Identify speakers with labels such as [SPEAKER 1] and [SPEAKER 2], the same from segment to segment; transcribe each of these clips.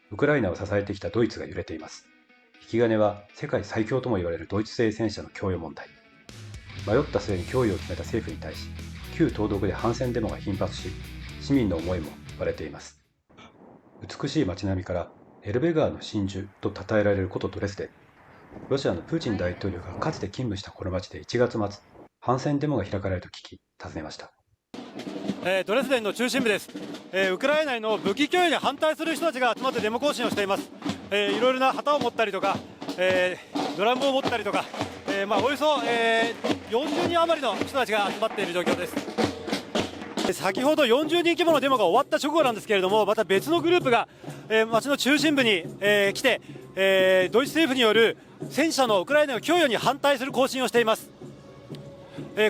[SPEAKER 1] ウクライナを支えてきたドイツが揺れています。引き金は世界最強とも言われるドイツ製戦車の供与問題。迷った末に供与を決めた政府に対し、旧東独で反戦デモが頻発し、市民の思いも割れています。美しい街並みからエルベ川の真珠と称えられる古都ドレスデン。ロシアのプーチン大統領がかつて勤務したこの町で1月末、反戦デモが開かれると聞き、訪ねました。
[SPEAKER 2] ドレスデンの中心部です。ウクライナへの武器供与に反対する人たちが集まってデモ行進をしています。いろいろな旗を持ったりとか、ドラムを持ったりとか、およそ、40人余りの人たちが集まっている状況です。先ほど40人規模のデモが終わった直後なんですけれども、また別のグループが、街の中心部に、来て、ドイツ政府による戦車のウクライナの供与に反対する行進をしています。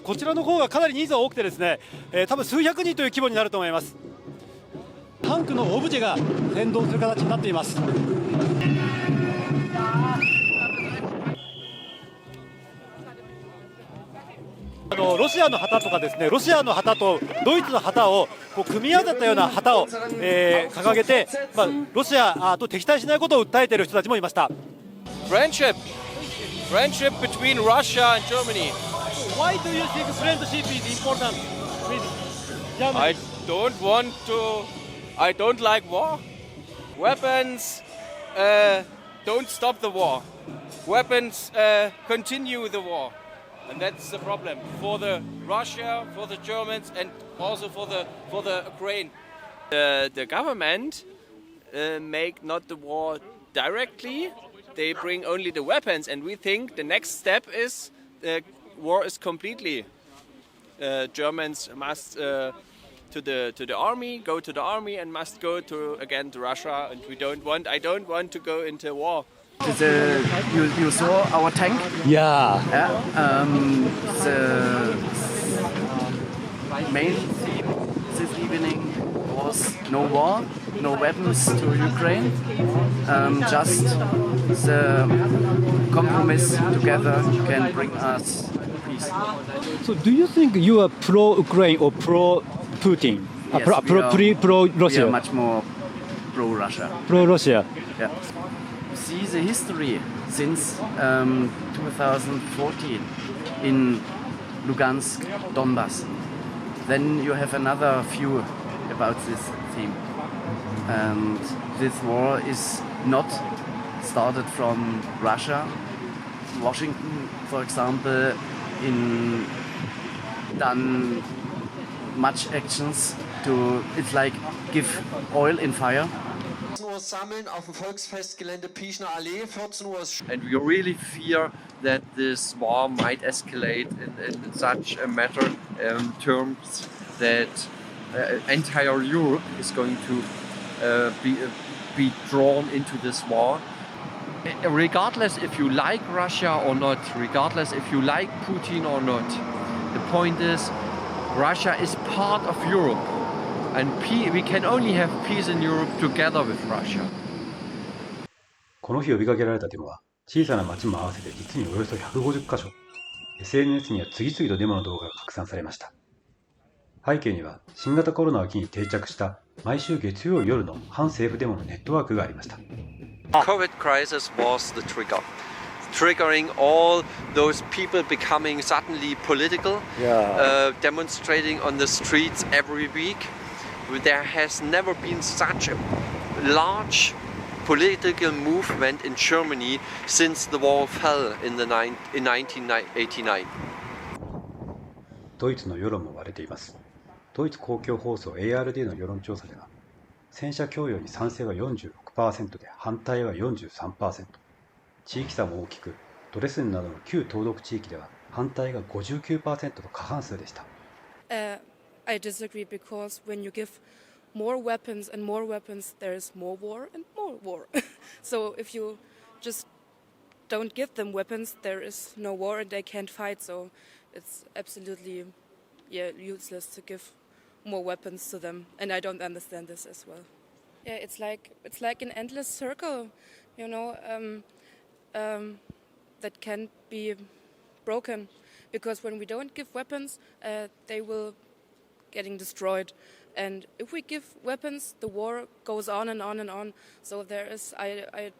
[SPEAKER 2] こちらの方がかなり人数が多くてですね、多分数百人という規模になると思います。タンクのオブジェが先導する形になっています。ロシアの旗とかですね、ロシアの旗とドイツの旗をこう組み合わせたような旗を、掲げて、ロシアと敵対しないことを訴えている人たちもいました。
[SPEAKER 3] Friendship between Russia and Germany.
[SPEAKER 2] Why do you think friendship is important with Germany?
[SPEAKER 3] I don't like war. Weapons don't stop the war. Weapons continue the war. And that's the problem for the Russia, for the Germans, and also for the Ukraine. The government make not the war directly. They bring only the weapons, and we think the next step is the war is completely. Germans must to the army, go to the army, and must go to Russia. And I don't want to go into war.
[SPEAKER 4] You saw our tank?
[SPEAKER 2] Yeah.
[SPEAKER 4] The main theme this evening was no war, no weapons to Ukraine, just the compromise together can bring us peace.
[SPEAKER 2] So, do you think you are pro-Ukraine or pro-Putin?
[SPEAKER 4] Yes,
[SPEAKER 2] Pro-Russia?
[SPEAKER 4] We are much more pro-Russia.
[SPEAKER 2] Pro-Russia.
[SPEAKER 4] Yeah. See the history since 2014 in Lugansk, Donbass. Then you have another view about this theme. And this war is not started from Russia. Washington, for example, done much actions to, it's like give oil in fire.
[SPEAKER 5] Sammeln auf dem Volksfestgelände Pischner Allee, 14 Uhr.
[SPEAKER 6] And we really fear that this war might escalate in such a matter terms that entire Europe is going to be drawn into this war. Regardless if you like Russia or not, regardless if you like Putin or not, the point is Russia is part of Europe. And we can only have peace in Europe together with Russia.
[SPEAKER 1] この日呼びかけられたデモは、小さな町も合わせて実におよそ150カ所。SNS には次々とデモの動画が拡散されました。背景には、新型コロナを機に定着した毎週月曜夜の反政府デモのネットワークがありました。
[SPEAKER 6] COVID crisis was the trigger. Triggering all those people becoming suddenly political, demonstrating on the streets every week. There has never been such a large political movement in Germany since the wall fell in 1989.
[SPEAKER 1] ドイツの世論も割れています。ドイツ公共放送 ARD の世論調査では、戦車供与に賛成は 46% で反対は 43%。地域差も大きく、ドレスデンなどの旧東独地域では反対が 59% と過半数でした。
[SPEAKER 7] I disagree because when you give more weapons, there is more war and more war. So if you just don't give them weapons, there is no war and they can't fight. So it's absolutely useless to give more weapons to them. And I don't understand this as well. Yeah, it's like an endless circle, that can be broken. Because when we don't give weapons, they will getting destroyed, And if we give weapons, the war goes on and on and on. So there is, I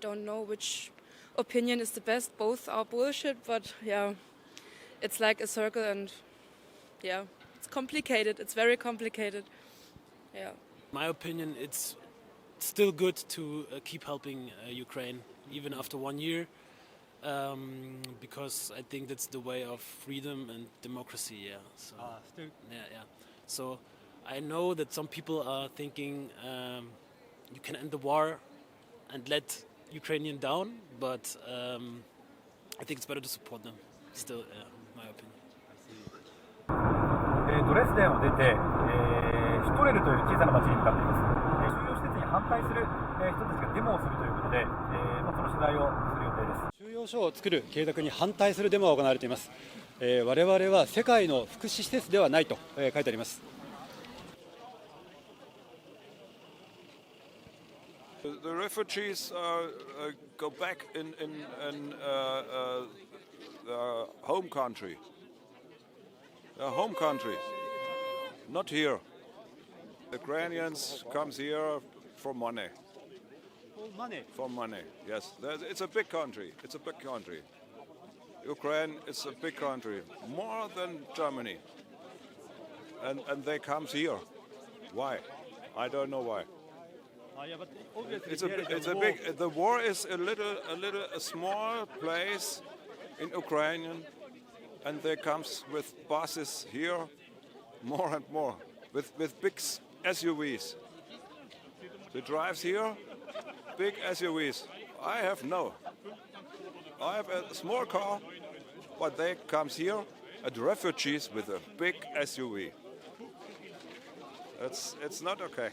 [SPEAKER 7] don't know which opinion is the best. Both are bullshit, but yeah, it's like a circle, and yeah, it's complicated. It's very complicated. Yeah.
[SPEAKER 8] My opinion, it's still good to keep helping Ukraine even after 1 year, because I think that's the way of freedom and democracy. Yeah. So,
[SPEAKER 2] still.
[SPEAKER 8] yeah. So I know that some people are thinking you can end the war and let Ukrainian down, but I think it's better to support them. Still, my opinion.
[SPEAKER 9] ドレスデンを出て、シュトレルという小さな町に向かっています。収容施設に反対する人たちがデモをするということで、その取材をする予定です。
[SPEAKER 2] 収容所を作る計画に反対するデモが行われています。我々は世界の福祉施設ではないと書いてあります。
[SPEAKER 10] The refugees go back in their home country. Their home country, not here. Ukrainians comes here for money. For money, yes. It's a big country. It's a big country. Ukraine is a big country, more than Germany. And they comes here. Why? I don't know why. It's a big. The war is a small place in Ukraine, and they comes with buses here, more and more, with big SUVs. They drives here, big SUVs. I have a small car, but they comes here at refugees with a big SUV. It's not okay.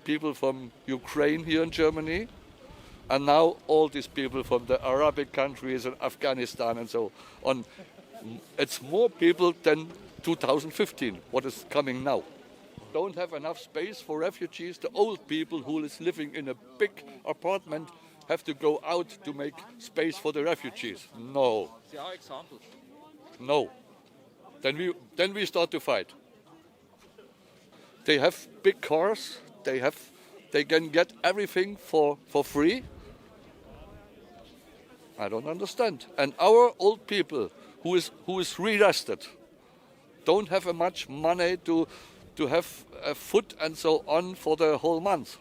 [SPEAKER 11] People from Ukraine here in Germany, and now all these people from the Arabic countries and Afghanistan and so on. It's more people than 2015, what is coming now. Don't have enough space for refugees. The old people who is living in a big apartment have to go out to make space for the refugees. No.
[SPEAKER 3] There are examples.
[SPEAKER 11] No. Then we start to fight. They have big cars. They can get everything for free. I don't understand. And our old people who is re-arrested don't have much money to have food and so on for the whole month.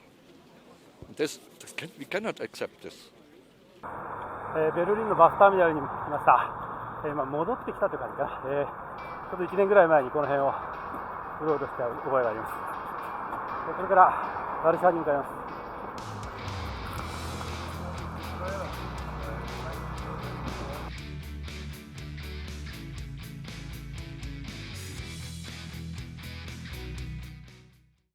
[SPEAKER 11] We cannot accept this.
[SPEAKER 9] ベルリンのバスターミナルに来ました。今戻ってきたという感じかな。ちょっと1年ぐらい前にこの辺をうろうろした覚えがあります。これからワルシャワに向かいます。